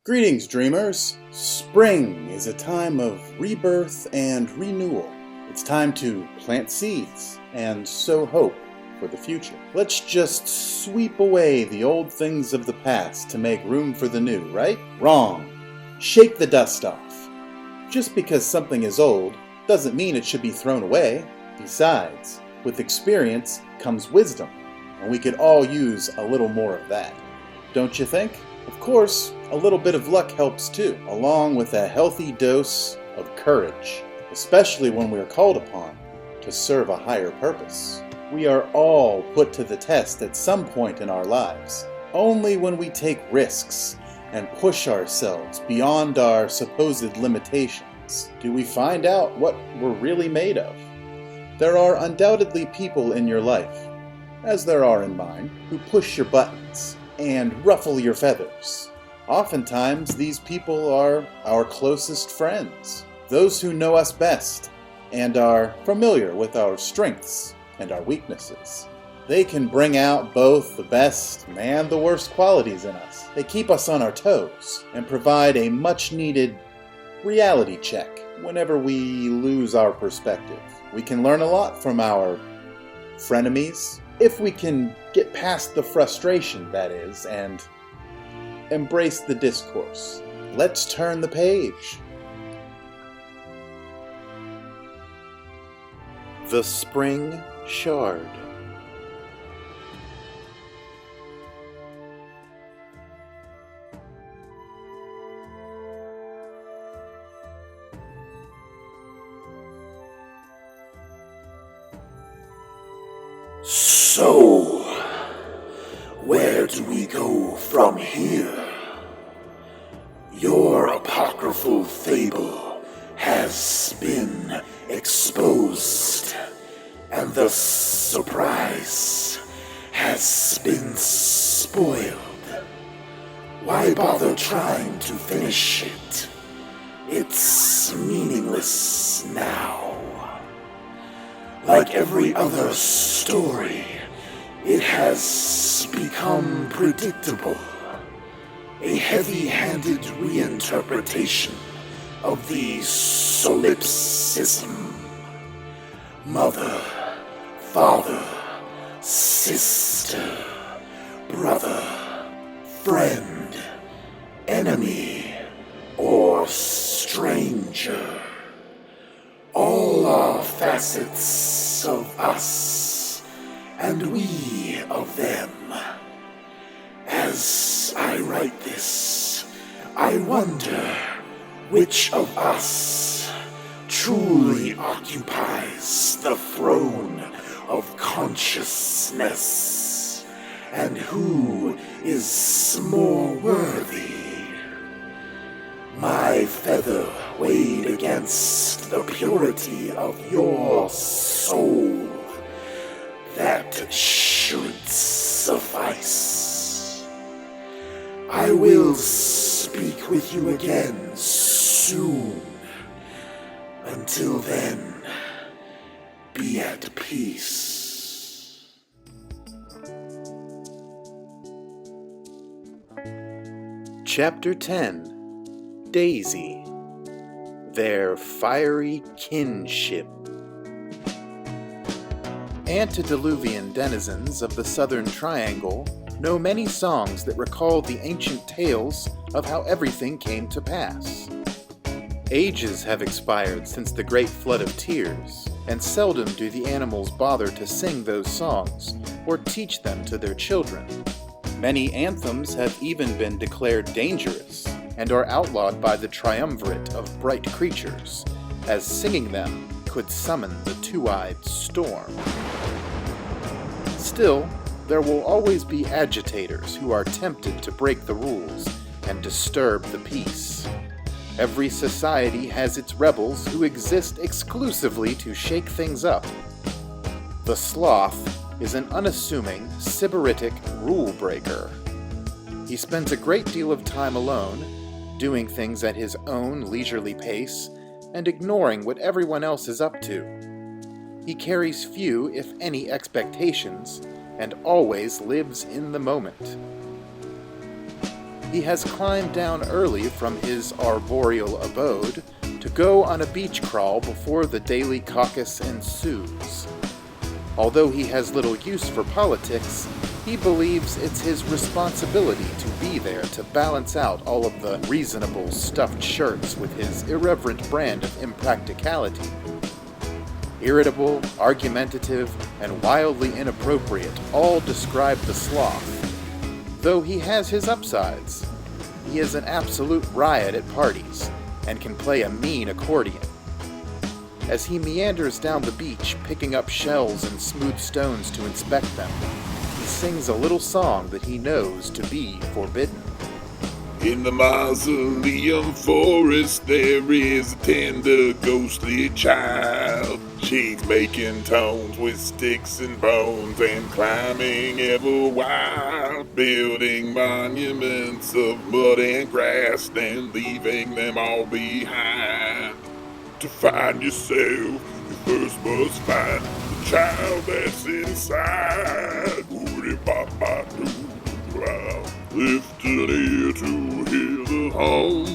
Greetings, dreamers! Spring is a time of rebirth and renewal. It's time to plant seeds and sow hope for the future. Let's just sweep away the old things of the past to make room for the new, right? Wrong. Shake the dust off. Just because something is old doesn't mean it should be thrown away. Besides, with experience comes wisdom, and we could all use a little more of that. Don't you think? Of course, a little bit of luck helps too, along with a healthy dose of courage, especially when we are called upon to serve a higher purpose. We are all put to the test at some point in our lives. Only when we take risks and push ourselves beyond our supposed limitations do we find out what we're really made of. There are undoubtedly people in your life, as there are in mine, who push your buttons and ruffle your feathers. Oftentimes, these people are our closest friends, those who know us best and are familiar with our strengths and our weaknesses. They can bring out both the best and the worst qualities in us. They keep us on our toes and provide a much-needed reality check whenever we lose our perspective. We can learn a lot from our frenemies, if we can get past the frustration, that is, and embrace the discourse. Let's turn the page. The Spring Shard. So, where do we go from here? Your apocryphal fable has been exposed, and the surprise has been spoiled. Why bother trying to finish it? It's meaningless now. Like every other story, it has become predictable. A heavy-handed reinterpretation of the solipsism. Mother, father, sister, brother, friend, enemy, or stranger. All are facets of us, and we of them. As I write this, I wonder which of us truly occupies the throne of consciousness, and who is more worthy. My feather weighed against the purity of your soul. That should suffice. I will speak with you again soon. Until then, be at peace. Chapter 10. Daisy. Their fiery kinship. Antediluvian denizens of the Southern Triangle know many songs that recall the ancient tales of how everything came to pass. Ages have expired since the Great Flood of Tears, and seldom do the animals bother to sing those songs or teach them to their children. Many anthems have even been declared dangerous and are outlawed by the triumvirate of bright creatures, as singing them could summon the two-eyed storm. Still, there will always be agitators who are tempted to break the rules and disturb the peace. Every society has its rebels who exist exclusively to shake things up. The sloth is an unassuming, sybaritic rule-breaker. He spends a great deal of time alone, doing things at his own leisurely pace, and ignoring what everyone else is up to. He carries few, if any, expectations, and always lives in the moment. He has climbed down early from his arboreal abode to go on a beach crawl before the daily caucus ensues. Although he has little use for politics, he believes it's his responsibility to be there to balance out all of the reasonable stuffed shirts with his irreverent brand of impracticality. Irritable, argumentative, and wildly inappropriate all describe the sloth. Though he has his upsides. He is an absolute riot at parties, and can play a mean accordion. As he meanders down the beach, picking up shells and smooth stones to inspect them, he sings a little song that he knows to be forbidden. In the mausoleum forest there is a tender, ghostly child. She's making tones with sticks and bones and climbing ever wild, building monuments of mud and grass, then leaving them all behind. To find yourself, you first must find the child that's inside. Lift an ear to hear the hum,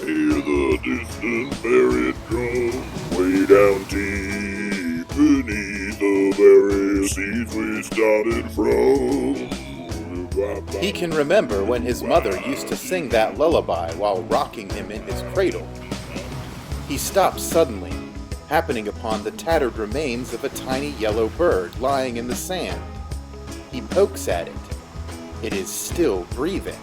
hear the distant buried drum, way down deep beneath the very seeds we started from. He can remember when his mother used to sing that lullaby while rocking him in his cradle. He stops suddenly, happening upon the tattered remains of a tiny yellow bird lying in the sand. He pokes at it. It is still breathing.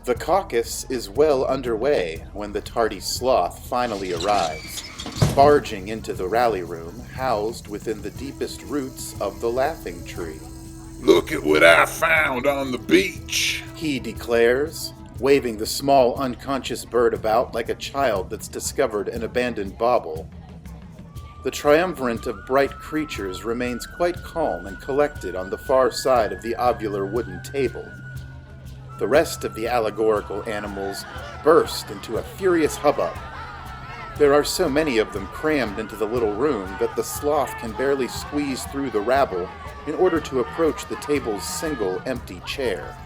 The caucus is well underway when the tardy sloth finally arrives, barging into the rally room housed within the deepest roots of the laughing tree. Look at what I found on the beach, he declares, waving the small unconscious bird about like a child that's discovered an abandoned bauble. The triumvirate of bright creatures remains quite calm and collected on the far side of the ovular wooden table. The rest of the allegorical animals burst into a furious hubbub. There are so many of them crammed into the little room that the sloth can barely squeeze through the rabble in order to approach the table's single empty chair.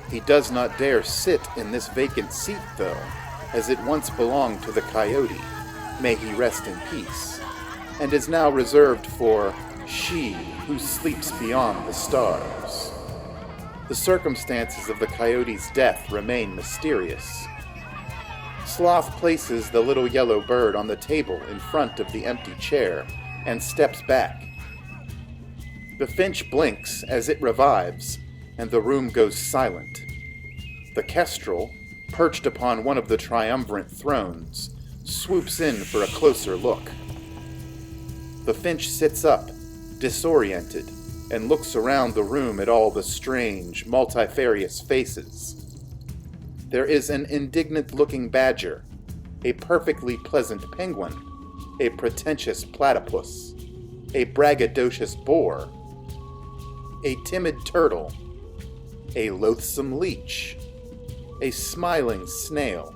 He does not dare sit in this vacant seat, though, as it once belonged to the coyote, may he rest in peace, and is now reserved for she who sleeps beyond the stars. The circumstances of the coyote's death remain mysterious. Sloth places the little yellow bird on the table in front of the empty chair and steps back. The finch blinks as it revives, and the room goes silent. The kestrel, perched upon one of the triumvirate thrones, swoops in for a closer look. The finch sits up, disoriented, and looks around the room at all the strange, multifarious faces. There is an indignant-looking badger, a perfectly pleasant penguin, a pretentious platypus, a braggadocious boar, a timid turtle, a loathsome leech, a smiling snail,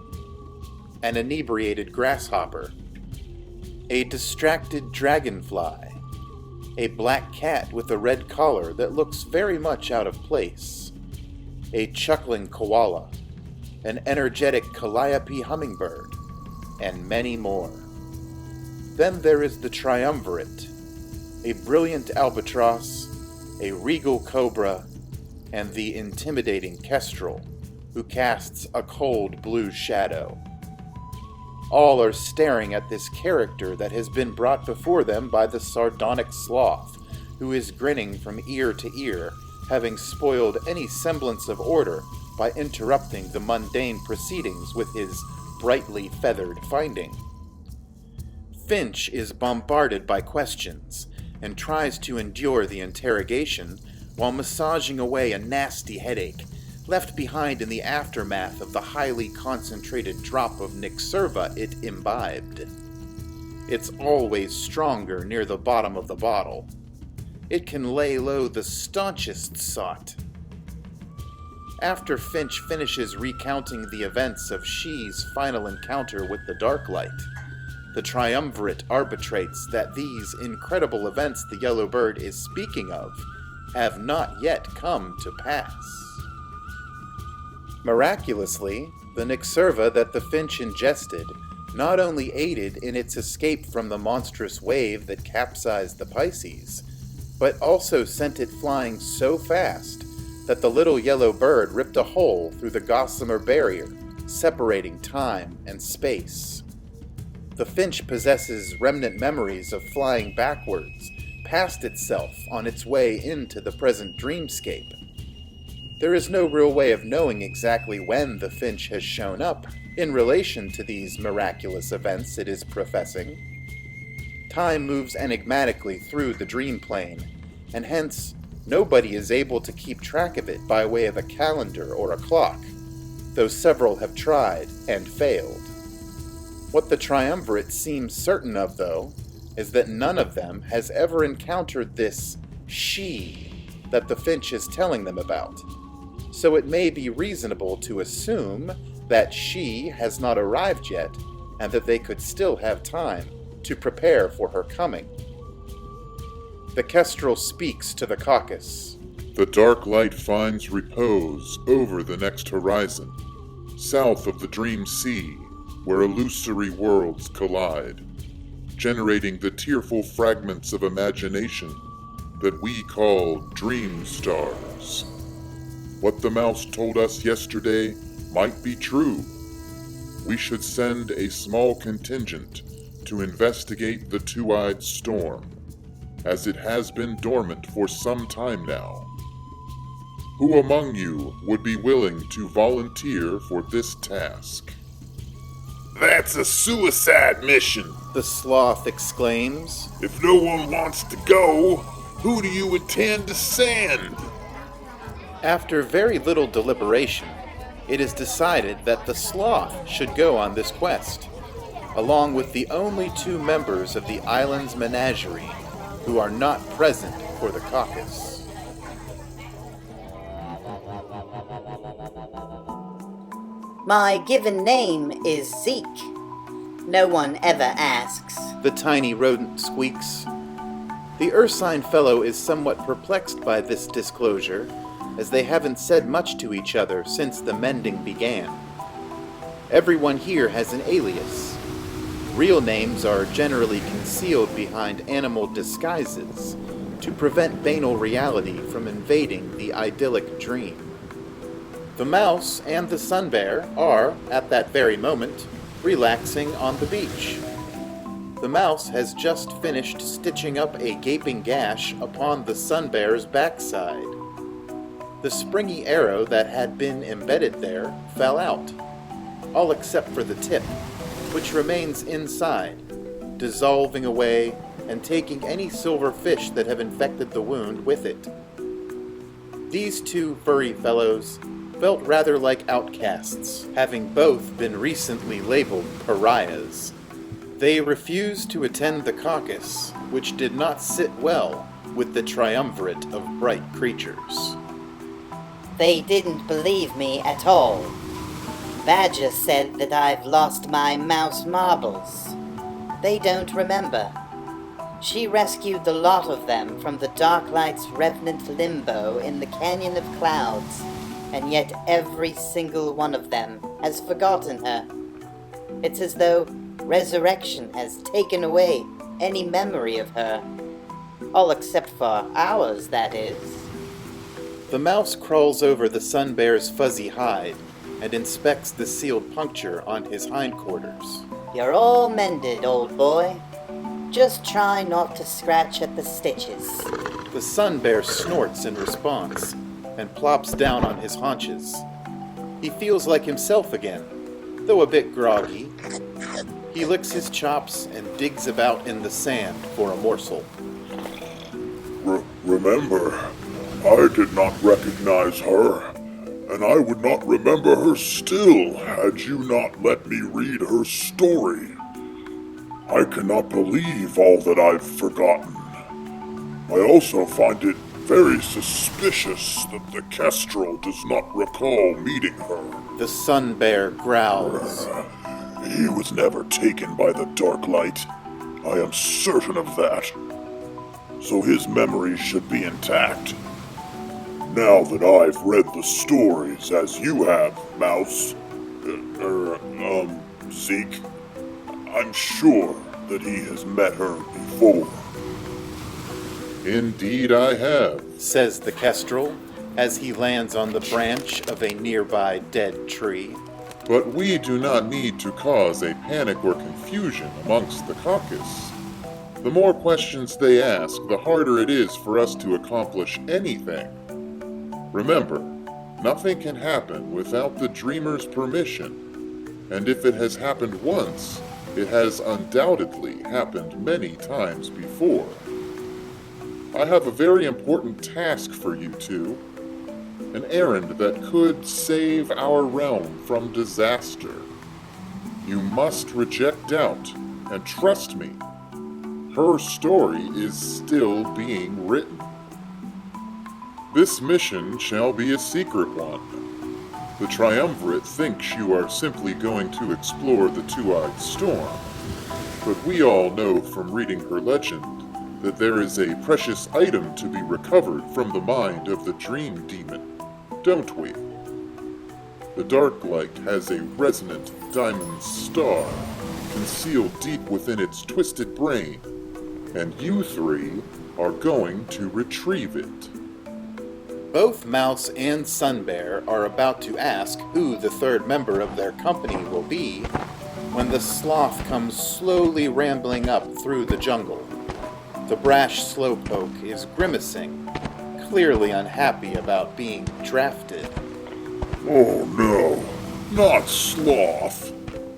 an inebriated grasshopper, a distracted dragonfly, a black cat with a red collar that looks very much out of place, a chuckling koala, an energetic calliope hummingbird, and many more. Then there is the triumvirate, a brilliant albatross, a regal cobra, and the intimidating kestrel, who casts a cold blue shadow. All are staring at this character that has been brought before them by the sardonic sloth, who is grinning from ear to ear, having spoiled any semblance of order by interrupting the mundane proceedings with his brightly feathered finding. Finch is bombarded by questions, and tries to endure the interrogation while massaging away a nasty headache left behind in the aftermath of the highly concentrated drop of Nixerva it imbibed. It's always stronger near the bottom of the bottle. it can lay low the staunchest sot. After Finch finishes recounting the events of She's final encounter with the Dark Light, the triumvirate arbitrates that these incredible events the Yellow Bird is speaking of have not yet come to pass. Miraculously, the Nyxerva that the Finch ingested not only aided in its escape from the monstrous wave that capsized the Pisces, but also sent it flying so fast that the little yellow bird ripped a hole through the gossamer barrier, separating time and space. The Finch possesses remnant memories of flying backwards, past itself on its way into the present dreamscape. There is no real way of knowing exactly when the Finch has shown up in relation to these miraculous events it is professing. Time moves enigmatically through the dream plane, and hence nobody is able to keep track of it by way of a calendar or a clock, though several have tried and failed. What the triumvirate seems certain of, though, is that none of them has ever encountered this she that the Finch is telling them about, so it may be reasonable to assume that she has not arrived yet, and that they could still have time to prepare for her coming. The Kestrel speaks to the caucus. The dark light finds repose over the next horizon, south of the dream sea, where illusory worlds collide, generating the tearful fragments of imagination that we call dream stars. What the mouse told us yesterday might be true. We should send a small contingent to investigate the two-eyed storm, as it has been dormant for some time now. Who among you would be willing to volunteer for this task? That's a suicide mission, the sloth exclaims. If no one wants to go, who do you intend to send? After very little deliberation, it is decided that the sloth should go on this quest, along with the only two members of the island's menagerie who are not present for the caucus. My given name is Zeke. No one ever asks. The tiny rodent squeaks. The Ursine fellow is somewhat perplexed by this disclosure, as they haven't said much to each other since the mending began. Everyone here has an alias. Real names are generally concealed behind animal disguises to prevent banal reality from invading the idyllic dream. The mouse and the sun bear are, at that very moment, relaxing on the beach. The mouse has just finished stitching up a gaping gash upon the sun bear's backside. The springy arrow that had been embedded there fell out, all except for the tip, which remains inside, dissolving away and taking any silver fish that have infected the wound with it. These two furry fellows felt rather like outcasts, having both been recently labeled pariahs. They refused to attend the caucus, which did not sit well with the triumvirate of bright creatures. They didn't believe me at all. Badger said that I've lost my mouse marbles. They don't remember. She rescued the lot of them from the Darklight's revenant limbo in the Canyon of Clouds, and yet every single one of them has forgotten her. It's as though resurrection has taken away any memory of her. All except for ours, that is. The mouse crawls over the sun bear's fuzzy hide and inspects the sealed puncture on his hindquarters. You're all mended, old boy. Just try not to scratch at the stitches. The sun bear snorts in response and plops down on his haunches. He feels like himself again, though a bit groggy. He licks his chops and digs about in the sand for a morsel. Remember, I did not recognize her, and I would not remember her still had you not let me read her story. I cannot believe all that I've forgotten. I also find it very suspicious that the Kestrel does not recall meeting her. The sun bear growls. He was never taken by the dark light. I am certain of that. So his memory should be intact. Now that I've read the stories as you have, Mouse, Zeke, I'm sure that he has met her before. Indeed I have, Says the Kestrel as he lands on the branch of a nearby dead tree. but we do not need to cause a panic or confusion amongst the caucus. The more questions they ask, the harder it is for us to accomplish anything. Remember, nothing can happen without the dreamer's permission, and if it has happened once, it has undoubtedly happened many times before. I have a very important task for you two, an errand that could save our realm from disaster. You must reject doubt, and trust me, her story is still being written. This mission shall be a secret one. The Triumvirate thinks you are simply going to explore the Two-Eyed Storm, but we all know from reading her legend that there is a precious item to be recovered from the mind of the Dream Demon, don't we? The Dark Light has a resonant diamond star concealed deep within its twisted brain, and you three are going to retrieve it. Both Mouse and Sun Bear are about to ask who the third member of their company will be when the sloth comes slowly rambling up through the jungle. The brash slowpoke is grimacing, clearly unhappy about being drafted. Oh no, not Sloth.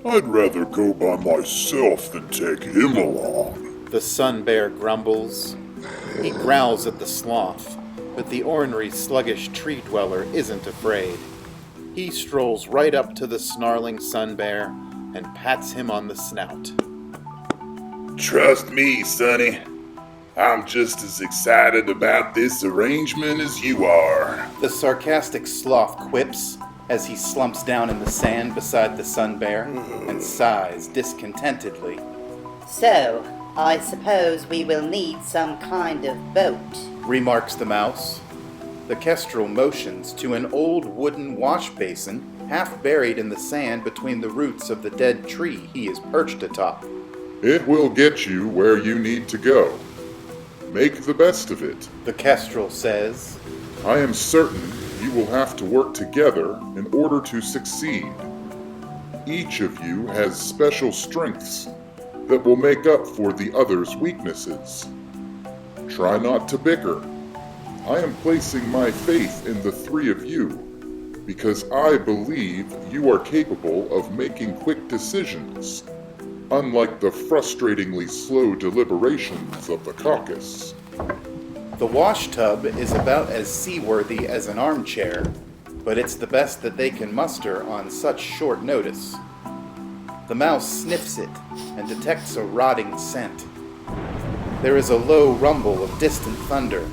I'd rather go by myself than take him along. The Sun Bear grumbles. He growls at the sloth, but the ornery, sluggish tree dweller isn't afraid. He strolls right up to the snarling Sun Bear and pats him on the snout. Trust me, Sonny. I'm just as excited about this arrangement as you are. The sarcastic sloth quips as he slumps down in the sand beside the Sun Bear and sighs discontentedly. So, I suppose we will need some kind of boat. Remarks the Mouse. The Kestrel motions to an old wooden wash basin half buried in the sand between the roots of the dead tree he is perched atop. It will get you where you need to go. Make the best of it. The Kestrel says, I am certain you will have to work together in order to succeed. Each of you has special strengths that will make up for the other's weaknesses. Try not to bicker. I am placing my faith in the three of you because I believe you are capable of making quick decisions, unlike the frustratingly slow deliberations of the caucus. the wash tub is about as seaworthy as an armchair, but it's the best that they can muster on such short notice. The mouse sniffs it and detects a rotting scent. There is a low rumble of distant thunder.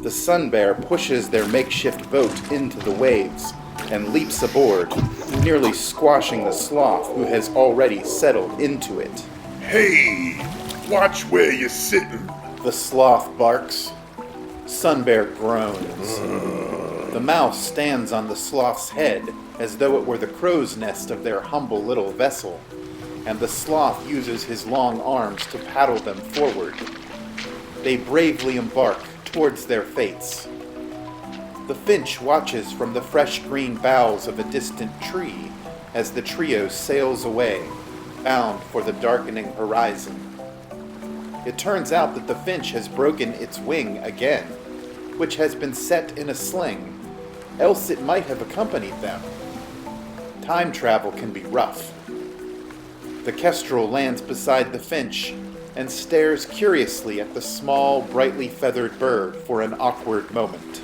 The sun bear pushes their makeshift boat into the waves and leaps aboard, nearly squashing the sloth who has already settled into it. Hey, watch where you're sitting. The sloth barks. Sun Bear groans. The mouse stands on the sloth's head as though it were the crow's nest of their humble little vessel, and the sloth uses his long arms to paddle them forward. They bravely embark towards their fates. The finch watches from the fresh green boughs of a distant tree as the trio sails away, bound for the darkening horizon. It turns out that the finch has broken its wing again, which has been set in a sling, else it might have accompanied them. Time travel can be rough. The kestrel lands beside the finch and stares curiously at the small, brightly feathered bird for an awkward moment.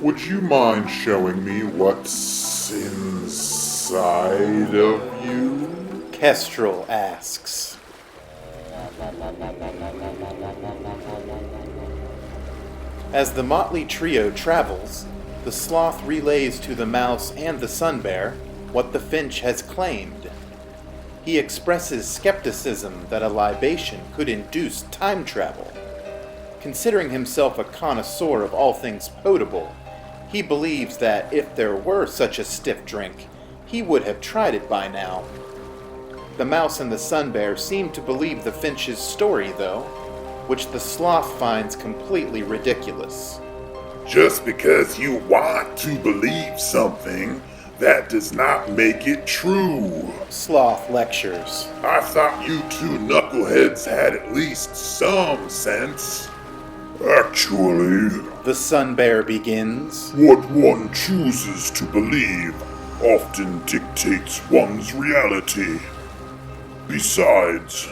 Would you mind showing me what's inside of you? Kestrel asks. As the motley trio travels, the sloth relays to the mouse and the sun bear what the finch has claimed. He expresses skepticism that a libation could induce time travel. Considering himself a connoisseur of all things potable, he believes that if there were such a stiff drink, he would have tried it by now. The mouse and the sun bear seem to believe the finch's story, though, which the sloth finds completely ridiculous. Just because you want to believe something, that does not make it true. Sloth lectures. I thought you two knuckleheads had at least some sense. Actually, The sun bear begins. what one chooses to believe often dictates one's reality. Besides,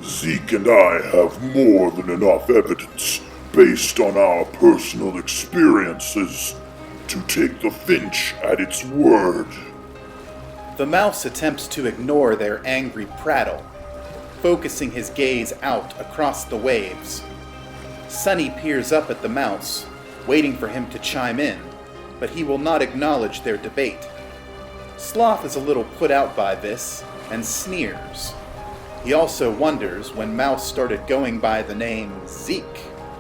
Zeke and I have more than enough evidence based on our personal experiences to take the Finch at its word. The mouse attempts to ignore their angry prattle, focusing his gaze out across the waves. Sunny peers up at the mouse, waiting for him to chime in, but he will not acknowledge their debate. Sloth is a little put out by this, and sneers. He also wonders when Mouse started going by the name Zeke.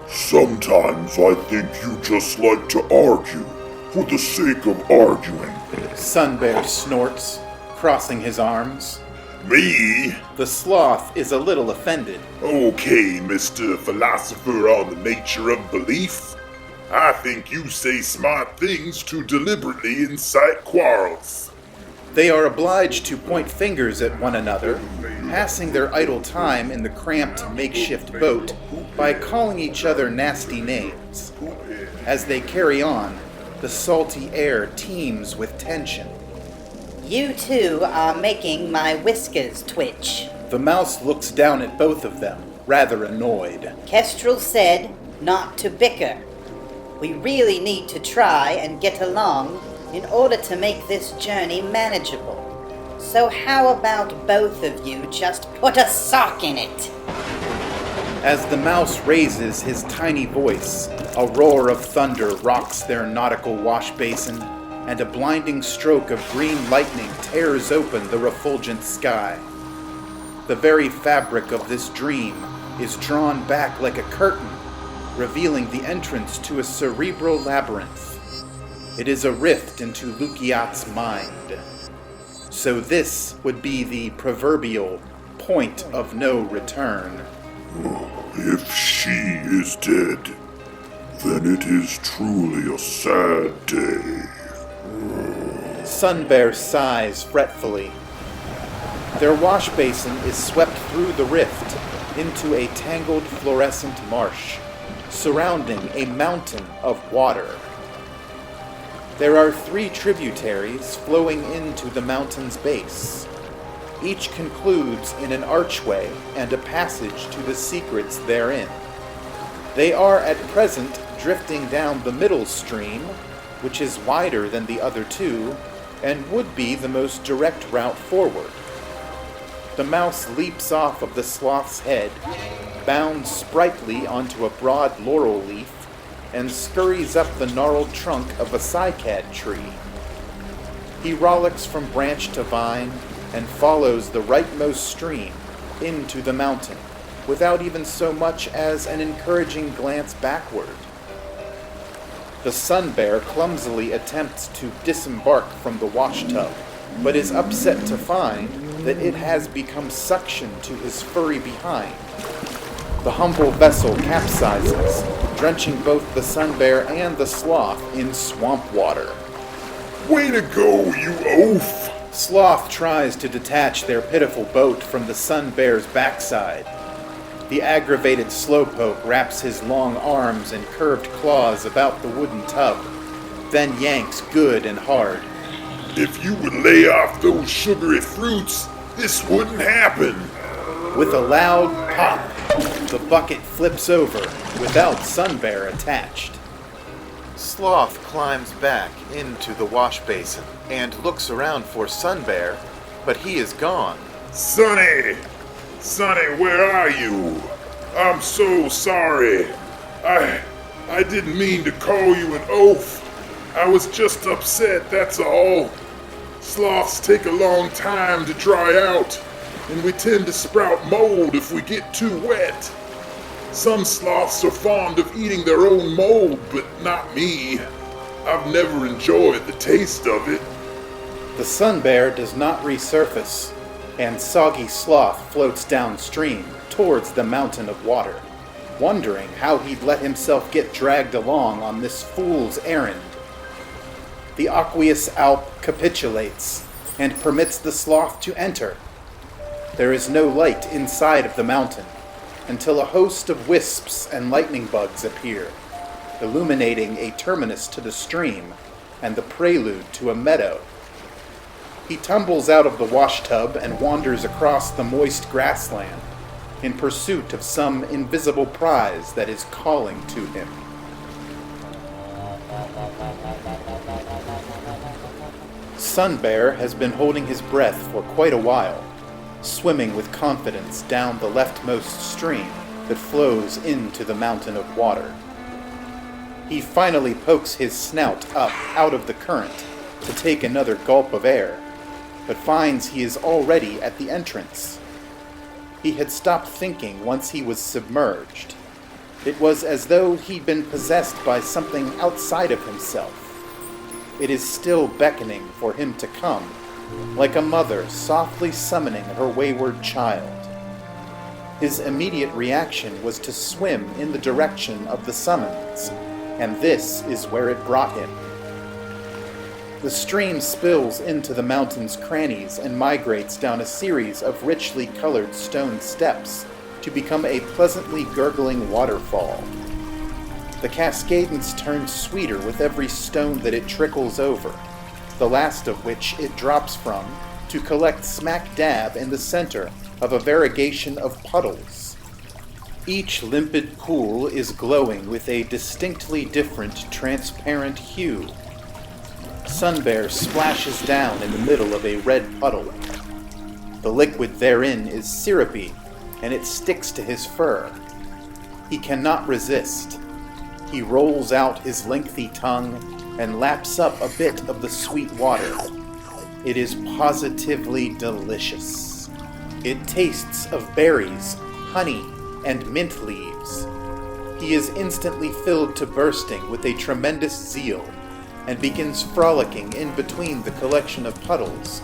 Sometimes I think you just like to argue for the sake of arguing. Sun Bear snorts, crossing his arms. Me? The sloth is a little offended. Okay, Mr. Philosopher on the nature of belief. I think you say smart things to deliberately incite quarrels. They are obliged to point fingers at one another, passing their idle time in the cramped makeshift boat by calling each other nasty names. As they carry on, the salty air teems with tension. You two are making my whiskers twitch. The mouse looks down at both of them, rather annoyed. Kestrel said not to bicker. We really need to try and get along in order to make this journey manageable. So how about both of you just put a sock in it? As the mouse raises his tiny voice, a roar of thunder rocks their nautical wash basin, and a blinding stroke of green lightning tears open the refulgent sky. The very fabric of this dream is drawn back like a curtain, revealing the entrance to a cerebral labyrinth. It is a rift into Lukiat's mind. So this would be the proverbial point of no return. If she is dead, then it is truly a sad day. Sun Bear sighs fretfully. Their wash basin is swept through the rift into a tangled fluorescent marsh, surrounding a mountain of water. There are 3 tributaries flowing into the mountain's base. Each concludes in an archway and a passage to the secrets therein. They are at present drifting down the middle stream, which is wider than the other 2, and would be the most direct route forward. The mouse leaps off of the sloth's head, bounds sprightly onto a broad laurel leaf, and scurries up the gnarled trunk of a cycad tree. He rollicks from branch to vine and follows the rightmost stream into the mountain, without even so much as an encouraging glance backward. The sun bear clumsily attempts to disembark from the wash tub, but is upset to find that it has become suctioned to his furry behind. The humble vessel capsizes, drenching both the sun bear and the sloth in swamp water. Way to go, you oaf! Sloth tries to detach their pitiful boat from the sun bear's backside. The aggravated slowpoke wraps his long arms and curved claws about the wooden tub, then yanks good and hard. If you would lay off those sugary fruits, this wouldn't happen. With a loud pop, the bucket flips over without Sun Bear attached. Sloth climbs back into the wash basin and looks around for Sun Bear, but he is gone. Sonny! Sonny, where are you? I'm so sorry. I didn't mean to call you an oaf. I was just upset, that's all. Sloths take a long time to dry out, and we tend to sprout mold if we get too wet. Some sloths are fond of eating their own mold, but not me. I've never enjoyed the taste of it. The sun bear does not resurface, and Soggy Sloth floats downstream towards the mountain of water, wondering how he'd let himself get dragged along on this fool's errand. The aqueous Alp capitulates and permits the sloth to enter. There is no light inside of the mountain until a host of wisps and lightning bugs appear, illuminating a terminus to the stream and the prelude to a meadow. He tumbles out of the washtub and wanders across the moist grassland in pursuit of some invisible prize that is calling to him. Sun Bear has been holding his breath for quite a while, swimming with confidence down the leftmost stream that flows into the mountain of water. He finally pokes his snout up out of the current to take another gulp of air, but finds he is already at the entrance. He had stopped thinking once he was submerged. It was as though he'd been possessed by something outside of himself. It is still beckoning for him to come, like a mother softly summoning her wayward child. His immediate reaction was to swim in the direction of the summons, and this is where it brought him. The stream spills into the mountain's crannies and migrates down a series of richly colored stone steps to become a pleasantly gurgling waterfall. The cascadance turns sweeter with every stone that it trickles over, the last of which it drops from to collect smack dab in the center of a variegation of puddles. Each limpid pool is glowing with a distinctly different transparent hue. Sun Bear splashes down in the middle of a red puddle. The liquid therein is syrupy, and it sticks to his fur. He cannot resist. He rolls out his lengthy tongue and laps up a bit of the sweet water. It is positively delicious. It tastes of berries, honey, and mint leaves. He is instantly filled to bursting with a tremendous zeal, and begins frolicking in between the collection of puddles,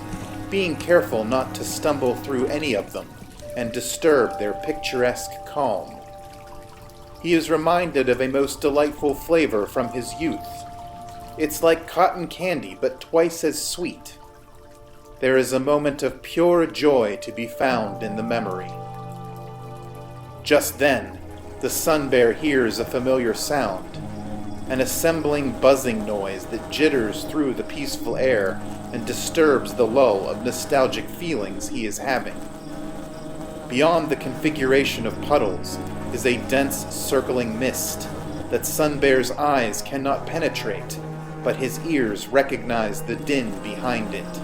being careful not to stumble through any of them and disturb their picturesque calm. He is reminded of a most delightful flavor from his youth. It's like cotton candy, but twice as sweet. There is a moment of pure joy to be found in the memory. Just then, the Sun Bear hears a familiar sound, an assembling buzzing noise that jitters through the peaceful air and disturbs the lull of nostalgic feelings he is having. Beyond the configuration of puddles is a dense circling mist that Sun Bear's eyes cannot penetrate, but his ears recognize the din behind it.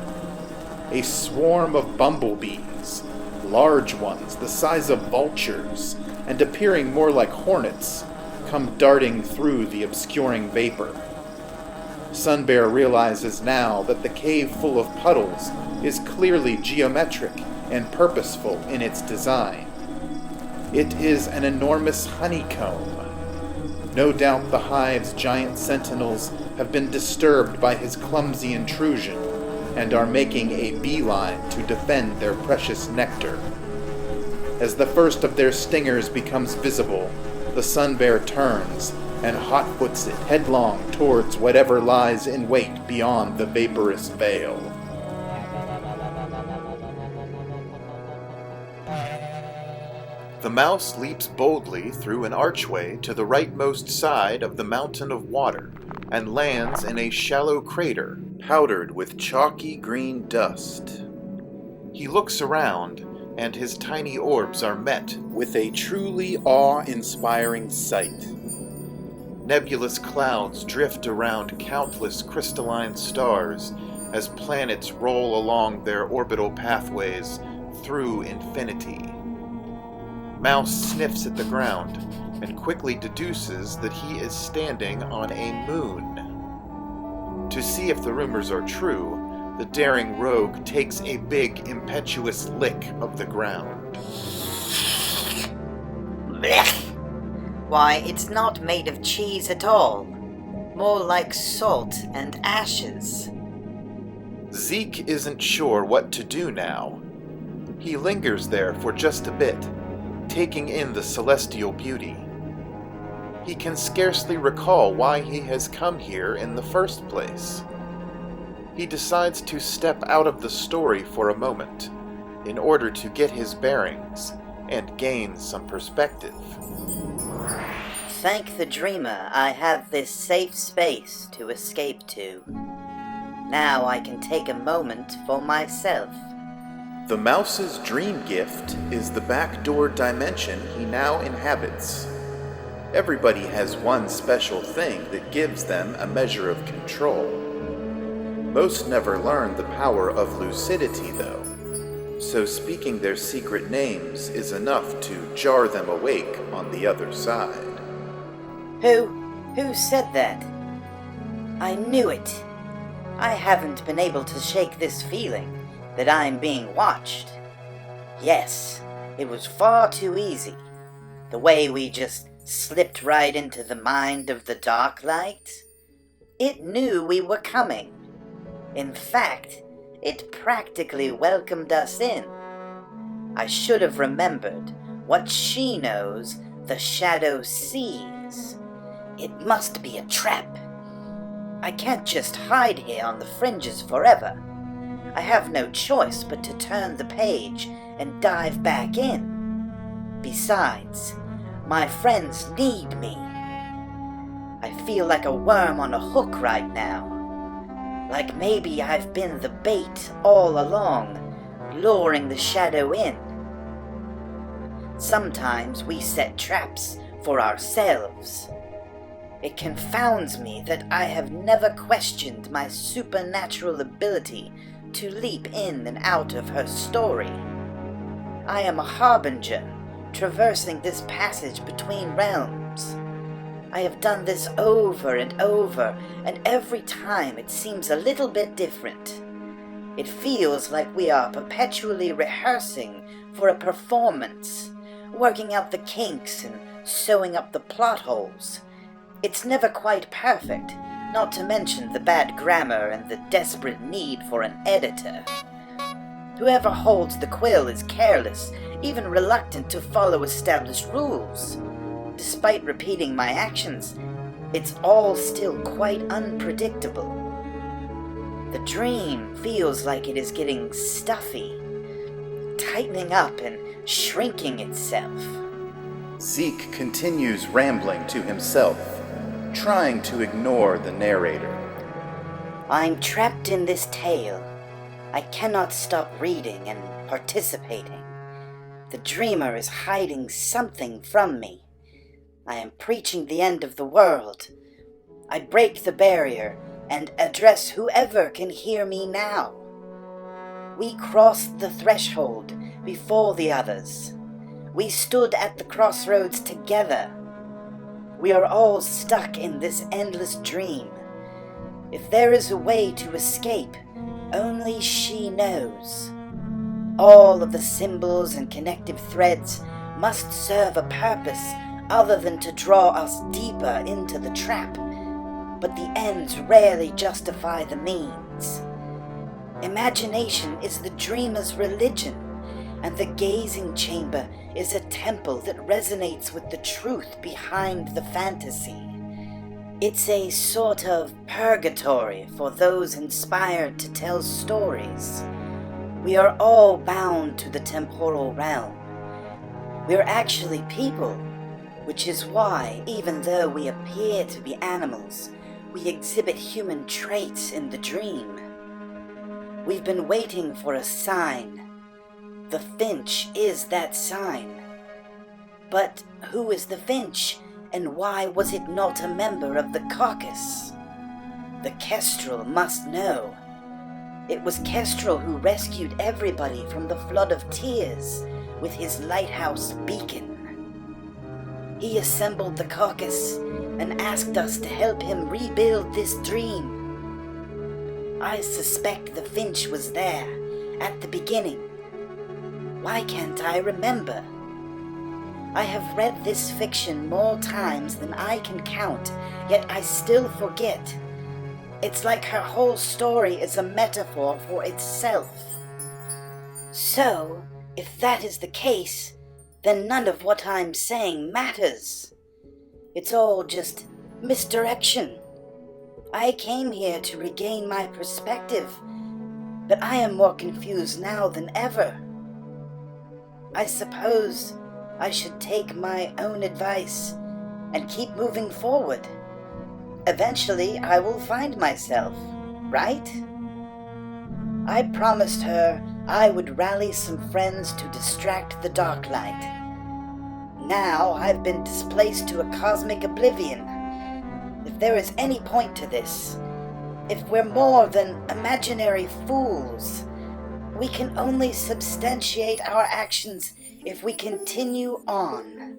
A swarm of bumblebees, large ones the size of vultures and appearing more like hornets, come darting through the obscuring vapor. Sun Bear realizes now that the cave full of puddles is clearly geometric and purposeful in its design. It is an enormous honeycomb. No doubt the hive's giant sentinels have been disturbed by his clumsy intrusion and are making a beeline to defend their precious nectar. As the first of their stingers becomes visible, the Sun Bear turns and hot-foots it headlong towards whatever lies in wait beyond the vaporous veil. The mouse leaps boldly through an archway to the rightmost side of the mountain of water and lands in a shallow crater powdered with chalky green dust. He looks around, and his tiny orbs are met with a truly awe-inspiring sight. Nebulous clouds drift around countless crystalline stars as planets roll along their orbital pathways through infinity. Mouse sniffs at the ground and quickly deduces that he is standing on a moon. To see if the rumors are true, the daring rogue takes a big, impetuous lick of the ground. Blech. Why, it's not made of cheese at all. More like salt and ashes. Zeke isn't sure what to do now. He lingers there for just a bit, taking in the celestial beauty. He can scarcely recall why he has come here in the first place. He decides to step out of the story for a moment, in order to get his bearings and gain some perspective. Thank the dreamer I have this safe space to escape to. Now I can take a moment for myself. The mouse's dream gift is the backdoor dimension he now inhabits. Everybody has one special thing that gives them a measure of control. Most never learn the power of lucidity, though, so speaking their secret names is enough to jar them awake on the other side. Who said that? I knew it. I haven't been able to shake this feeling that I'm being watched. Yes, it was far too easy. The way we just slipped right into the mind of the dark light. It knew we were coming. In fact, it practically welcomed us in. I should have remembered what she knows the shadow sees. It must be a trap. I can't just hide here on the fringes forever. I have no choice but to turn the page and dive back in. Besides, my friends need me. I feel like a worm on a hook right now. Like maybe I've been the bait all along, luring the shadow in. Sometimes we set traps for ourselves. It confounds me that I have never questioned my supernatural ability to leap in and out of her story. I am a harbinger, traversing this passage between realms. I have done this over and over, and every time it seems a little bit different. It feels like we are perpetually rehearsing for a performance, working out the kinks and sewing up the plot holes. It's never quite perfect, not to mention the bad grammar and the desperate need for an editor. Whoever holds the quill is careless, even reluctant to follow established rules. Despite repeating my actions, it's all still quite unpredictable. The dream feels like it is getting stuffy, tightening up and shrinking itself. Zeke continues rambling to himself, trying to ignore the narrator. I'm trapped in this tale. I cannot stop reading and participating. The dreamer is hiding something from me. I am preaching the end of the world. I break the barrier and address whoever can hear me now. We crossed the threshold before the others. We stood at the crossroads together. We are all stuck in this endless dream. If there is a way to escape, only she knows. All of the symbols and connective threads must serve a purpose other than to draw us deeper into the trap, but the ends rarely justify the means. Imagination is the dreamer's religion, and the gazing chamber is a temple that resonates with the truth behind the fantasy. It's a sort of purgatory for those inspired to tell stories. We are all bound to the temporal realm. We're actually people, which is why, even though we appear to be animals, we exhibit human traits in the dream. We've been waiting for a sign. The Finch is that sign. But who is the Finch, and why was it not a member of the caucus? The Kestrel must know. It was Kestrel who rescued everybody from the flood of tears with his lighthouse beacon. He assembled the caucus and asked us to help him rebuild this dream. I suspect the Finch was there at the beginning. Why can't I remember? I have read this fiction more times than I can count, yet I still forget. It's like her whole story is a metaphor for itself. So, if that is the case, then none of what I'm saying matters. It's all just misdirection. I came here to regain my perspective, but I am more confused now than ever. I suppose I should take my own advice and keep moving forward. Eventually, I will find myself, right? I promised her I would rally some friends to distract the dark light. Now I've been displaced to a cosmic oblivion. If there is any point to this, if we're more than imaginary fools, we can only substantiate our actions if we continue on.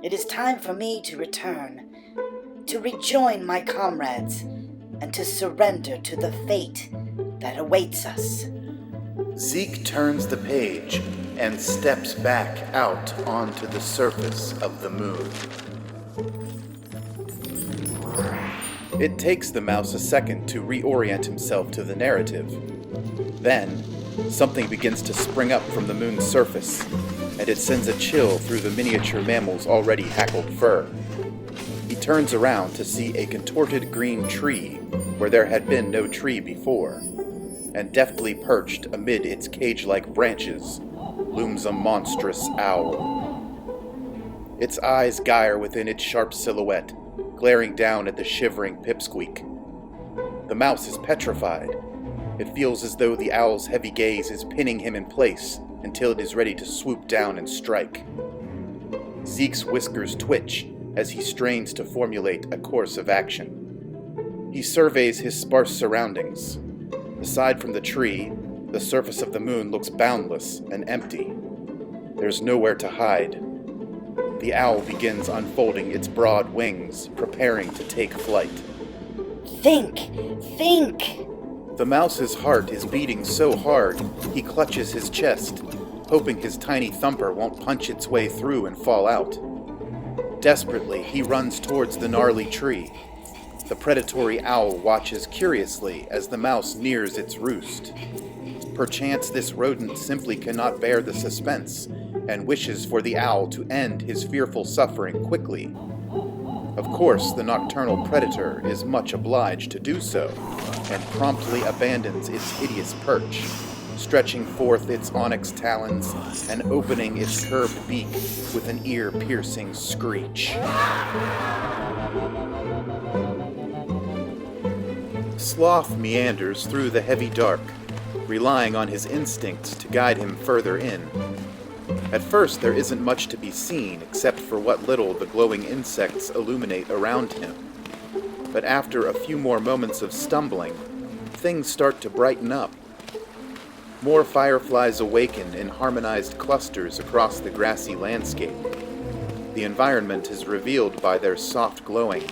It is time for me to return, to rejoin my comrades, and to surrender to the fate that awaits us. Zeke turns the page and steps back out onto the surface of the moon. It takes the mouse a second to reorient himself to the narrative. Then, something begins to spring up from the moon's surface, and it sends a chill through the miniature mammal's already hackled fur. He turns around to see a contorted green tree where there had been no tree before, and deftly perched amid its cage-like branches looms a monstrous owl. Its eyes gyre within its sharp silhouette, glaring down at the shivering pipsqueak. The mouse is petrified. It feels as though the owl's heavy gaze is pinning him in place until it is ready to swoop down and strike. Zeke's whiskers twitch as he strains to formulate a course of action. He surveys his sparse surroundings. Aside from the tree, the surface of the moon looks boundless and empty. There's nowhere to hide. The owl begins unfolding its broad wings, preparing to take flight. Think! The mouse's heart is beating so hard, he clutches his chest, hoping his tiny thumper won't punch its way through and fall out. Desperately, he runs towards the gnarly tree. The predatory owl watches curiously as the mouse nears its roost. Perchance this rodent simply cannot bear the suspense, and wishes for the owl to end his fearful suffering quickly. Of course, the nocturnal predator is much obliged to do so, and promptly abandons its hideous perch, stretching forth its onyx talons and opening its curved beak with an ear-piercing screech. Sloth meanders through the heavy dark, relying on his instincts to guide him further in. At first, there isn't much to be seen except for what little the glowing insects illuminate around him. But after a few more moments of stumbling, things start to brighten up. More fireflies awaken in harmonized clusters across the grassy landscape. The environment is revealed by their soft glowing,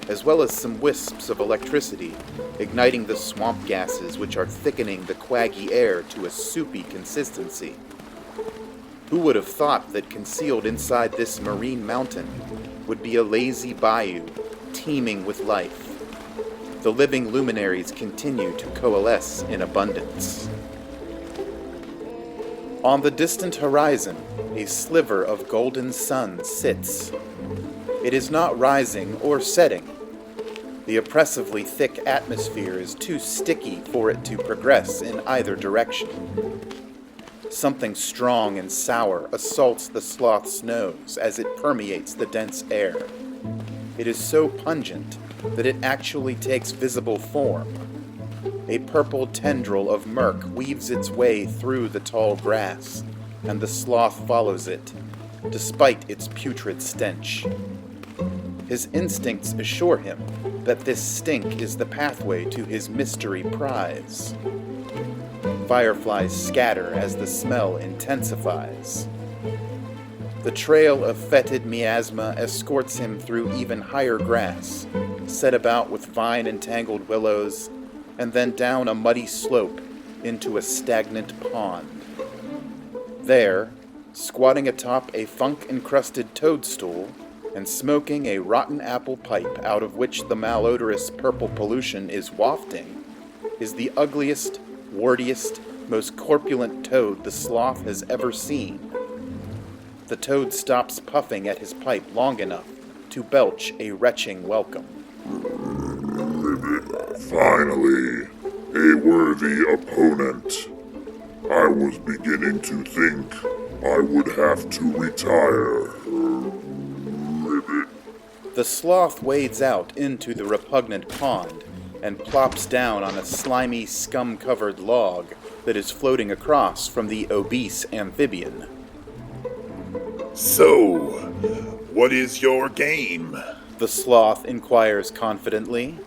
as well as some wisps of electricity, igniting the swamp gases which are thickening the quaggy air to a soupy consistency. Who would have thought that concealed inside this marine mountain would be a lazy bayou teeming with life? The living luminaries continue to coalesce in abundance. On the distant horizon, a sliver of golden sun sits. It is not rising or setting. The oppressively thick atmosphere is too sticky for it to progress in either direction. Something strong and sour assaults the sloth's nose as it permeates the dense air. It is so pungent that it actually takes visible form. A purple tendril of murk weaves its way through the tall grass, and the sloth follows it, despite its putrid stench. His instincts assure him that this stink is the pathway to his mystery prize. Fireflies scatter as the smell intensifies. The trail of fetid miasma escorts him through even higher grass, set about with vine-entangled willows, and then down a muddy slope into a stagnant pond. There, squatting atop a funk-encrusted toadstool and smoking a rotten apple pipe out of which the malodorous purple pollution is wafting, is the ugliest, wartiest, most corpulent toad the sloth has ever seen. The toad stops puffing at his pipe long enough to belch a retching welcome. Finally, a worthy opponent. I was beginning to think I would have to retire. The sloth wades out into the repugnant pond and plops down on a slimy, scum-covered log that is floating across from the obese amphibian. So, what is your game? The sloth inquires confidently.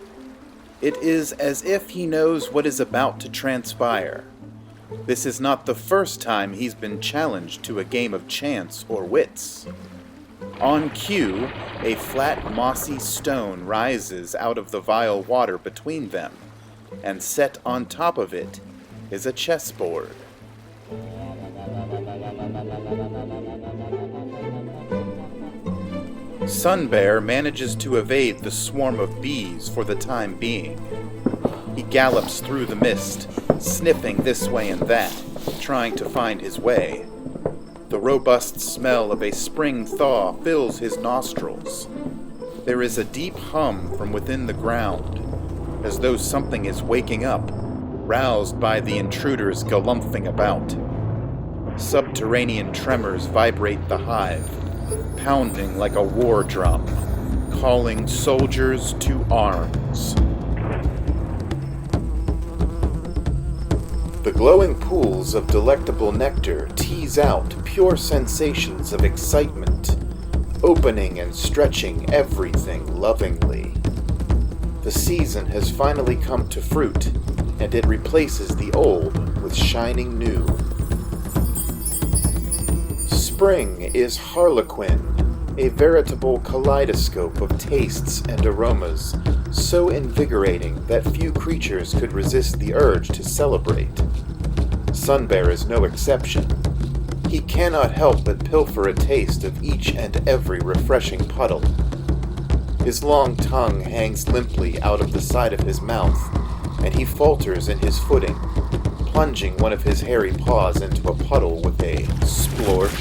It is as if he knows what is about to transpire. This is not the first time he's been challenged to a game of chance or wits. On cue, a flat, mossy stone rises out of the vile water between them, and set on top of it is a chessboard. Sunbear manages to evade the swarm of bees for the time being. He gallops through the mist, sniffing this way and that, trying to find his way. The robust smell of a spring thaw fills his nostrils. There is a deep hum from within the ground, as though something is waking up, roused by the intruders galumphing about. Subterranean tremors vibrate the hive, pounding like a war drum, calling soldiers to arms. The glowing pools of delectable nectar tease out pure sensations of excitement, opening and stretching everything lovingly. The season has finally come to fruit, and it replaces the old with shining new. Spring is Harlequin, a veritable kaleidoscope of tastes and aromas, so invigorating that few creatures could resist the urge to celebrate. Sunbear is no exception. He cannot help but pilfer a taste of each and every refreshing puddle. His long tongue hangs limply out of the side of his mouth, and he falters in his footing, plunging one of his hairy paws into a puddle with a splorch.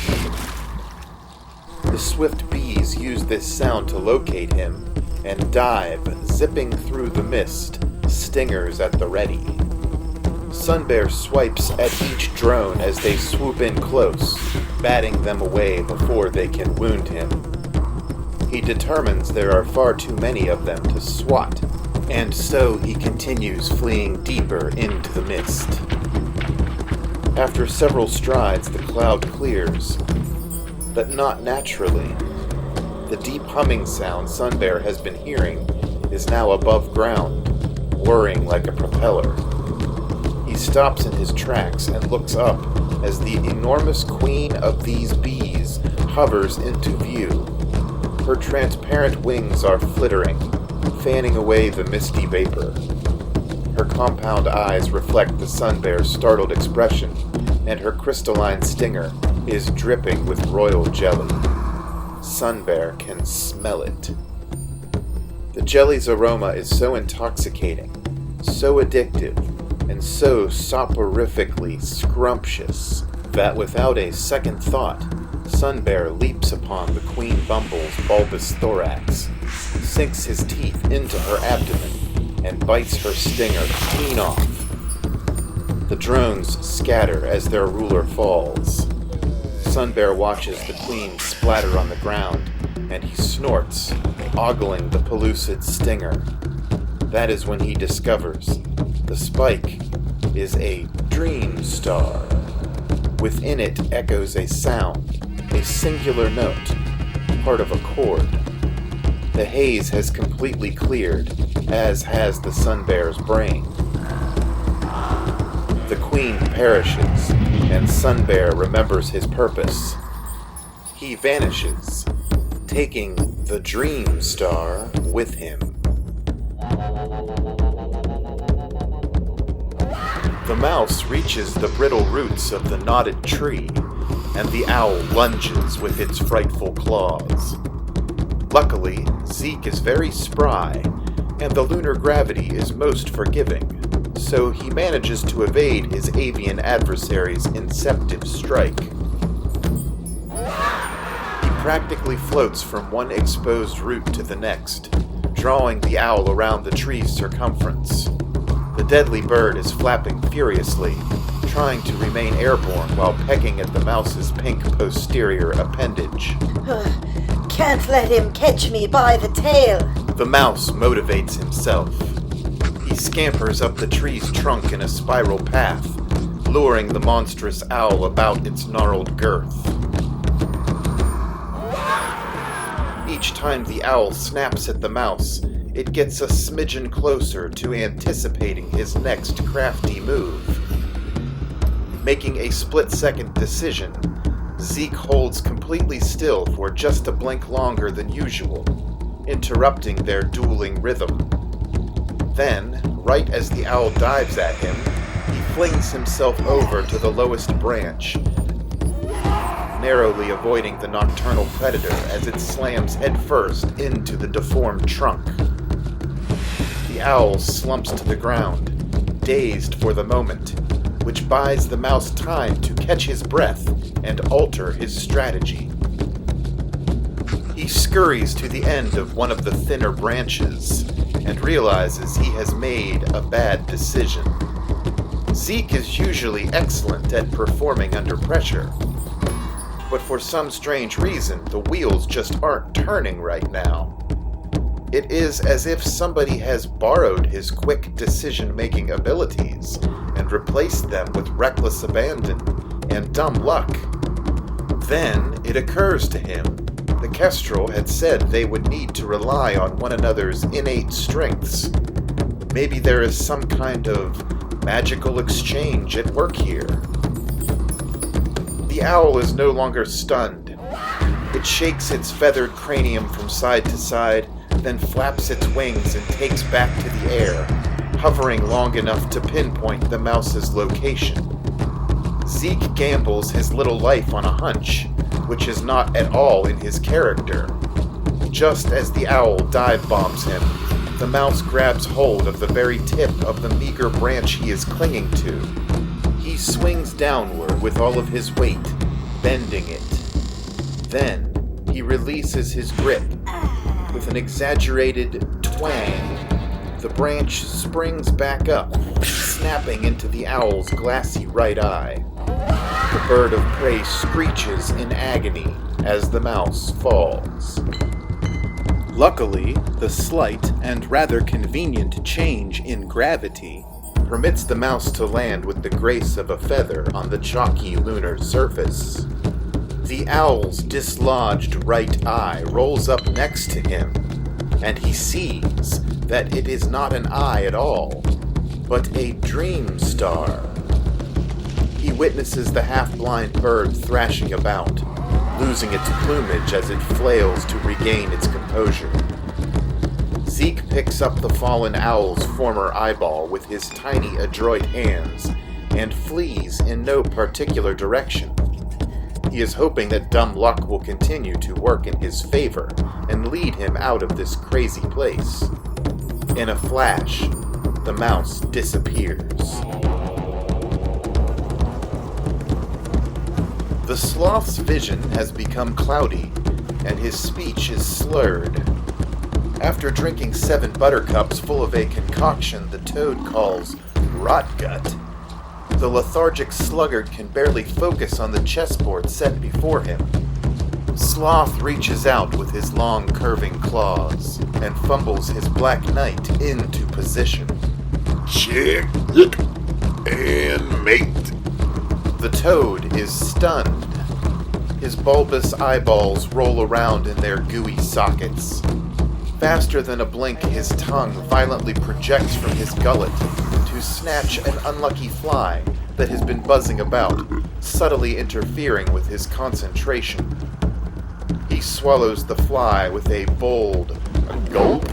The swift bees use this sound to locate him and dive, zipping through the mist, stingers at the ready. Sunbear swipes at each drone as they swoop in close, batting them away before they can wound him. He determines there are far too many of them to swat, and so he continues fleeing deeper into the mist. After several strides, the cloud clears, but not naturally. The deep humming sound Sunbear has been hearing is now above ground, whirring like a propeller. He stops in his tracks and looks up as the enormous queen of these bees hovers into view. Her transparent wings are flittering, fanning away the misty vapor. Her compound eyes reflect the Sunbear's startled expression, and her crystalline stinger is dripping with royal jelly. Sunbear can smell it. The jelly's aroma is so intoxicating, so addictive, and so soporifically scrumptious that without a second thought, Sunbear leaps upon the Queen Bumble's bulbous thorax, sinks his teeth into her abdomen, and bites her stinger clean off. The drones scatter as their ruler falls. Sunbear watches the queen splatter on the ground, and he snorts, ogling the pellucid stinger. That is when he discovers the spike is a dream star. Within it echoes a sound, a singular note, part of a chord. The haze has completely cleared, as has the Sunbear's brain. The queen perishes, and Sunbear remembers his purpose. He vanishes, taking the Dream Star with him. The mouse reaches the brittle roots of the knotted tree, and the owl lunges with its frightful claws. Luckily, Zeke is very spry, and the lunar gravity is most forgiving, so he manages to evade his avian adversary's inceptive strike. He practically floats from one exposed root to the next, drawing the owl around the tree's circumference. The deadly bird is flapping furiously, trying to remain airborne while pecking at the mouse's pink posterior appendage. Can't let him catch me by the tail. The mouse motivates himself. He scampers up the tree's trunk in a spiral path, luring the monstrous owl about its gnarled girth. Each time the owl snaps at the mouse, it gets a smidgen closer to anticipating his next crafty move. Making a split-second decision, Zeke holds completely still for just a blink longer than usual, interrupting their dueling rhythm. Then, right as the owl dives at him, he flings himself over to the lowest branch, narrowly avoiding the nocturnal predator as it slams headfirst into the deformed trunk. The owl slumps to the ground, dazed for the moment, which buys the mouse time to catch his breath and alter his strategy. He scurries to the end of one of the thinner branches and realizes he has made a bad decision. Zeke is usually excellent at performing under pressure, but for some strange reason, the wheels just aren't turning right now. It is as if somebody has borrowed his quick decision-making abilities and replaced them with reckless abandon and dumb luck. Then it occurs to him the Kestrel had said they would need to rely on one another's innate strengths. Maybe there is some kind of magical exchange at work here. The owl is no longer stunned. It shakes its feathered cranium from side to side, then flaps its wings and takes back to the air, hovering long enough to pinpoint the mouse's location. Zeke gambles his little life on a hunch, which is not at all in his character. Just as the owl dive bombs him, the mouse grabs hold of the very tip of the meager branch he is clinging to. He swings downward with all of his weight, bending it. Then he releases his grip. With an exaggerated twang, the branch springs back up, snapping into the owl's glassy right eye. The bird of prey screeches in agony as the mouse falls. Luckily, the slight and rather convenient change in gravity permits the mouse to land with the grace of a feather on the chalky lunar surface. The owl's dislodged right eye rolls up next to him, and he sees that it is not an eye at all, but a dream star. He witnesses the half-blind bird thrashing about, losing its plumage as it flails to regain its composure. Zeke picks up the fallen owl's former eyeball with his tiny, adroit hands and flees in no particular direction. He is hoping that dumb luck will continue to work in his favor and lead him out of this crazy place. In a flash, the mouse disappears. The sloth's vision has become cloudy, and his speech is slurred. After drinking 7 buttercups full of a concoction the toad calls rotgut, the lethargic sluggard can barely focus on the chessboard set before him. Sloth reaches out with his long curving claws and fumbles his black knight into position. Check and mate. The toad is stunned. His bulbous eyeballs roll around in their gooey sockets. Faster than a blink, his tongue violently projects from his gullet to snatch an unlucky fly that has been buzzing about, subtly interfering with his concentration. He swallows the fly with a bold gulp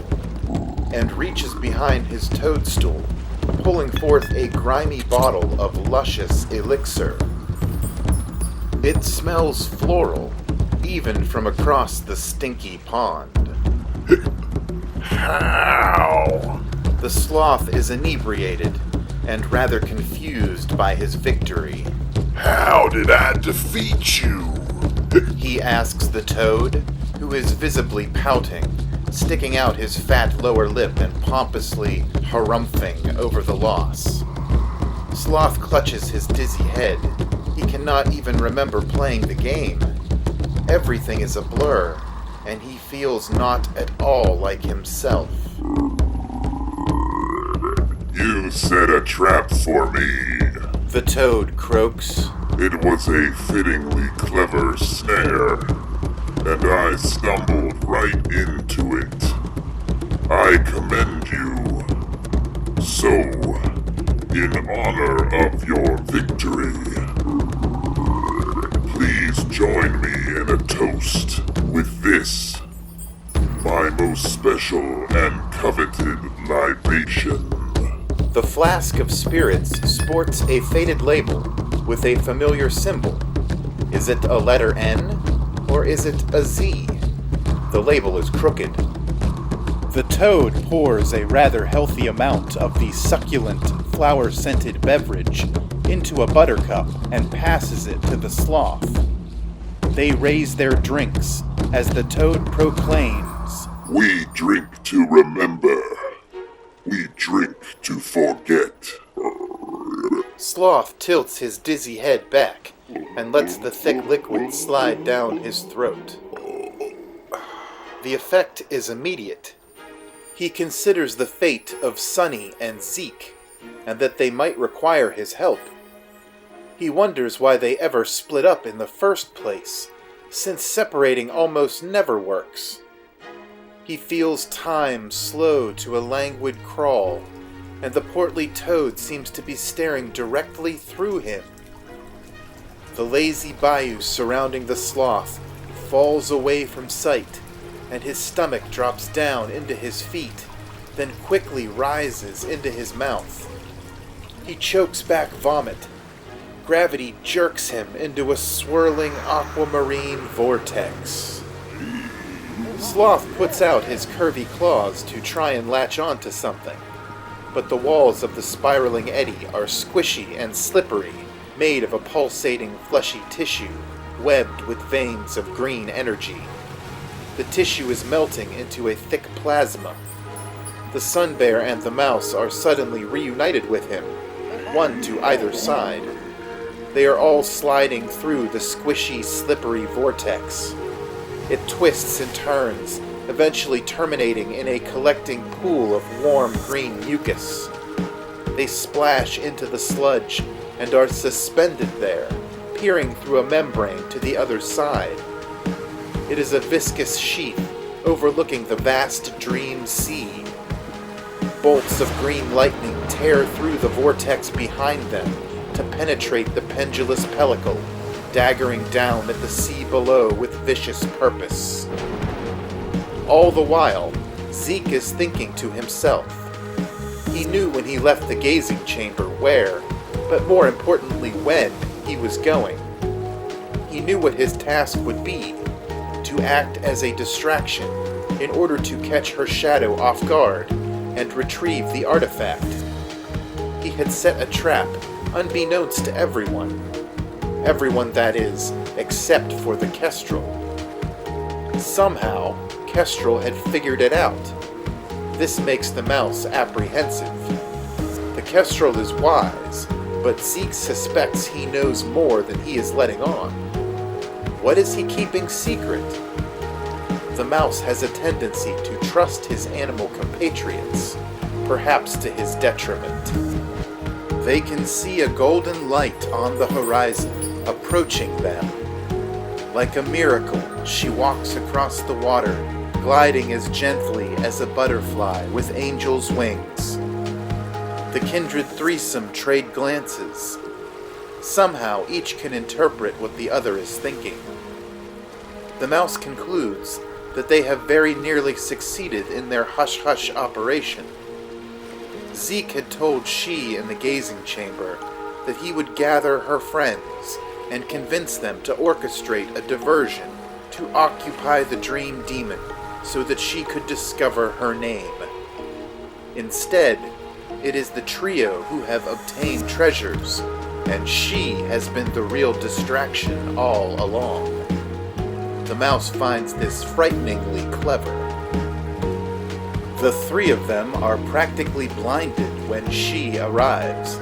and reaches behind his toadstool, pulling forth a grimy bottle of luscious elixir. It smells floral, even from across the stinky pond. How? The sloth is inebriated and rather confused by his victory. How did I defeat you? He asks the toad, who is visibly pouting, sticking out his fat lower lip and pompously harumphing over the loss. Sloth clutches his dizzy head. He cannot even remember playing the game. Everything is a blur, and he feels not at all like himself. You set a trap for me. The toad croaks. It was a fittingly clever snare, and I stumbled right into it. I commend you. So, in honor of your victory, please join me in a toast with this, my most special and coveted libation. The flask of spirits sports a faded label with a familiar symbol. Is it a letter N, or is it a Z? The label is crooked. The toad pours a rather healthy amount of the succulent, flower-scented beverage into a buttercup and passes it to the sloth. They raise their drinks as the toad proclaims, We drink to remember. We drink to forget. Sloth tilts his dizzy head back and lets the thick liquid slide down his throat. The effect is immediate. He considers the fate of Sunny and Zeke, and that they might require his help. He wonders why they ever split up in the first place, since separating almost never works. He feels time slow to a languid crawl, and the portly toad seems to be staring directly through him. The lazy bayou surrounding the sloth falls away from sight, and his stomach drops down into his feet, then quickly rises into his mouth. He chokes back vomit. Gravity jerks him into a swirling aquamarine vortex. Sloth puts out his curvy claws to try and latch onto something, but the walls of the spiraling eddy are squishy and slippery, made of a pulsating fleshy tissue, webbed with veins of green energy. The tissue is melting into a thick plasma. The sun bear and the mouse are suddenly reunited with him, one to either side. They are all sliding through the squishy, slippery vortex. It twists and turns, eventually terminating in a collecting pool of warm green mucus. They splash into the sludge and are suspended there, peering through a membrane to the other side. It is a viscous sheath overlooking the vast dream sea. Bolts of green lightning tear through the vortex behind them to penetrate the pendulous pellicle, daggering down at the sea below with vicious purpose. All the while, Zeke is thinking to himself. He knew when he left the gazing chamber where, but more importantly when, he was going. He knew what his task would be, to act as a distraction in order to catch her shadow off guard and retrieve the artifact. He had set a trap, unbeknownst to everyone. Everyone, that is, except for the Kestrel. Somehow, Kestrel had figured it out. This makes the mouse apprehensive. The Kestrel is wise, but Zeke suspects he knows more than he is letting on. What is he keeping secret? The mouse has a tendency to trust his animal compatriots, perhaps to his detriment. They can see a golden light on the horizon, approaching them. Like a miracle, she walks across the water, gliding as gently as a butterfly with angel's wings. The kindred threesome trade glances. Somehow each can interpret what the other is thinking. The mouse concludes that they have very nearly succeeded in their hush-hush operation. Zeke had told she in the gazing chamber that he would gather her friends and convince them to orchestrate a diversion to occupy the dream demon so that she could discover her name. Instead, it is the trio who have obtained treasures, and she has been the real distraction all along. The mouse finds this frighteningly clever. The three of them are practically blinded when she arrives.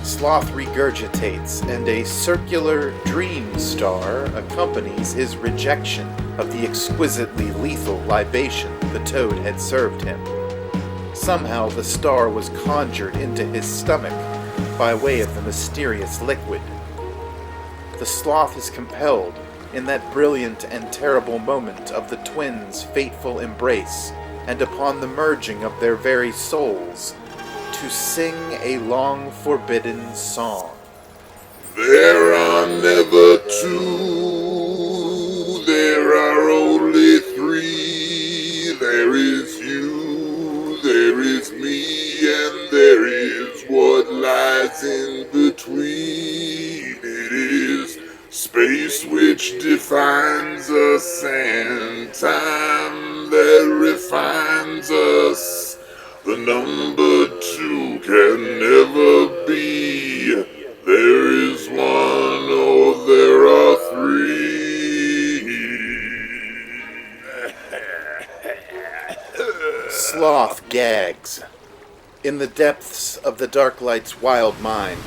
Sloth regurgitates, and a circular dream star accompanies his rejection of the exquisitely lethal libation the toad had served him. Somehow the star was conjured into his stomach by way of the mysterious liquid. The sloth is compelled, in that brilliant and terrible moment of the twins' fateful embrace, and upon the merging of their very souls, to sing a long forbidden song. There are never two, there are only three. There is you, there is me, and there is what lies in between. It is space which defines us, and time that refines us. The number two can never be. There is one or there are three. Sloth gags. In the depths of the dark light's wild mind,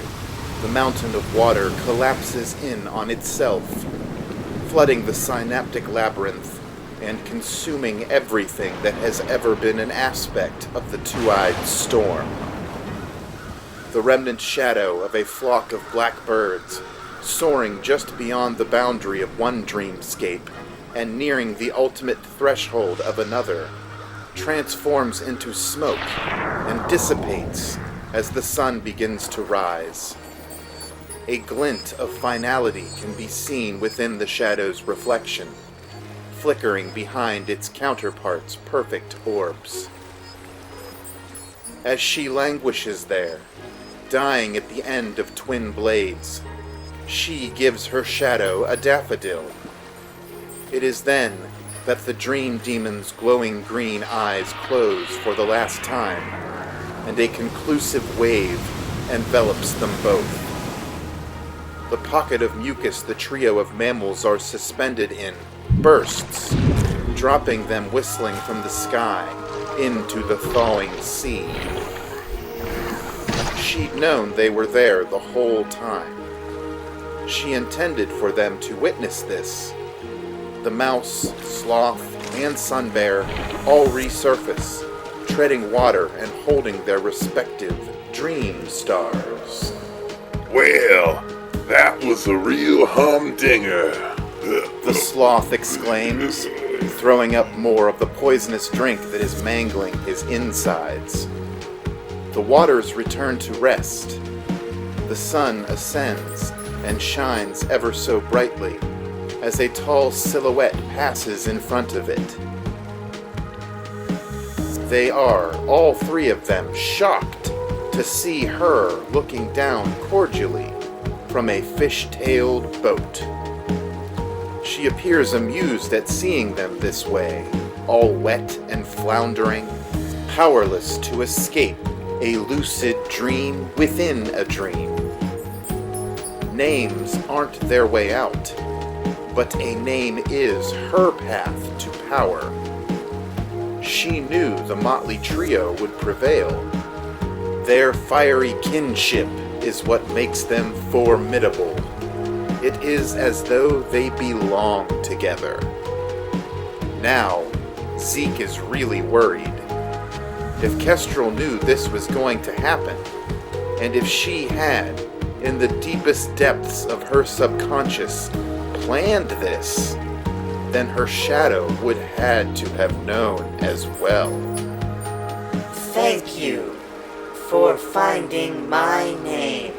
the mountain of water collapses in on itself, flooding the synaptic labyrinth and consuming everything that has ever been an aspect of the two-eyed storm. The remnant shadow of a flock of black birds, soaring just beyond the boundary of one dreamscape and nearing the ultimate threshold of another, transforms into smoke and dissipates as the sun begins to rise. A glint of finality can be seen within the shadow's reflection, flickering behind its counterpart's perfect orbs. As she languishes there, dying at the end of twin blades, she gives her shadow a daffodil. It is then that the dream demon's glowing green eyes close for the last time, and a conclusive wave envelops them both. The pocket of mucus the trio of mammals are suspended in bursts, dropping them whistling from the sky into the thawing sea. She'd known they were there the whole time. She intended for them to witness this. The mouse, sloth, and sunbear all resurface, treading water and holding their respective dream stars. Well, that was a real humdinger. The sloth exclaims, throwing up more of the poisonous drink that is mangling his insides. The waters return to rest. The sun ascends and shines ever so brightly as a tall silhouette passes in front of it. They are, all three of them, shocked to see her looking down cordially from a fish-tailed boat. She appears amused at seeing them this way, all wet and floundering, powerless to escape a lucid dream within a dream. Names aren't their way out, but a name is her path to power. She knew the motley trio would prevail. Their fiery kinship is what makes them formidable. It is as though they belong together. Now, Zeke is really worried. If Kestrel knew this was going to happen, and if she had, in the deepest depths of her subconscious, planned this, then her shadow would had to have known as well. Thank you for finding my name,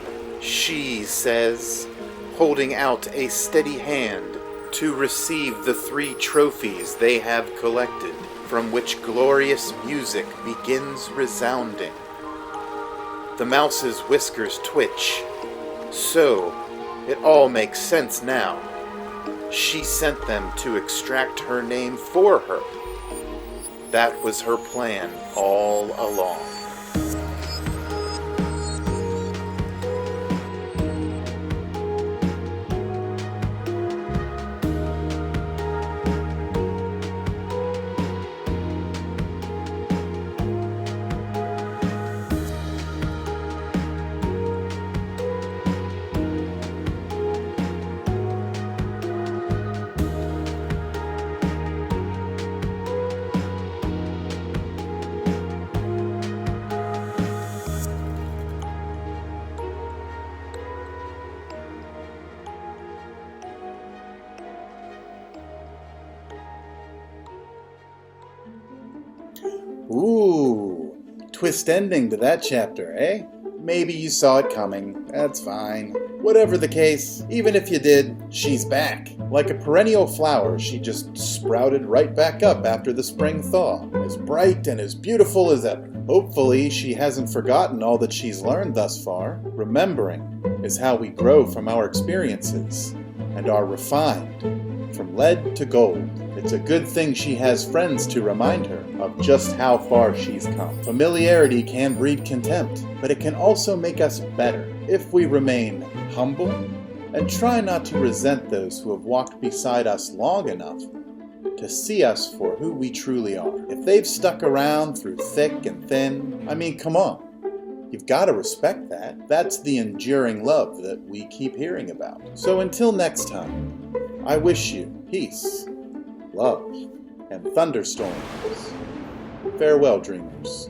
She says, holding out a steady hand to receive the 3 trophies they have collected, from which glorious music begins resounding. The mouse's whiskers twitch. So, it all makes sense now. She sent them to extract her name for her. That was her plan all along. Ooh, twist ending to that chapter, eh? Maybe you saw it coming. That's fine. Whatever the case, even if you did, she's back. Like a perennial flower, she just sprouted right back up after the spring thaw, as bright and as beautiful as ever. Hopefully, she hasn't forgotten all that she's learned thus far. Remembering is how we grow from our experiences, and are refined from lead to gold. It's a good thing she has friends to remind her of just how far she's come. Familiarity can breed contempt, but it can also make us better if we remain humble and try not to resent those who have walked beside us long enough to see us for who we truly are. If they've stuck around through thick and thin, I mean, come on. You've got to respect that. That's the enduring love that we keep hearing about. So until next time, I wish you peace, love, and thunderstorms. Farewell, dreamers.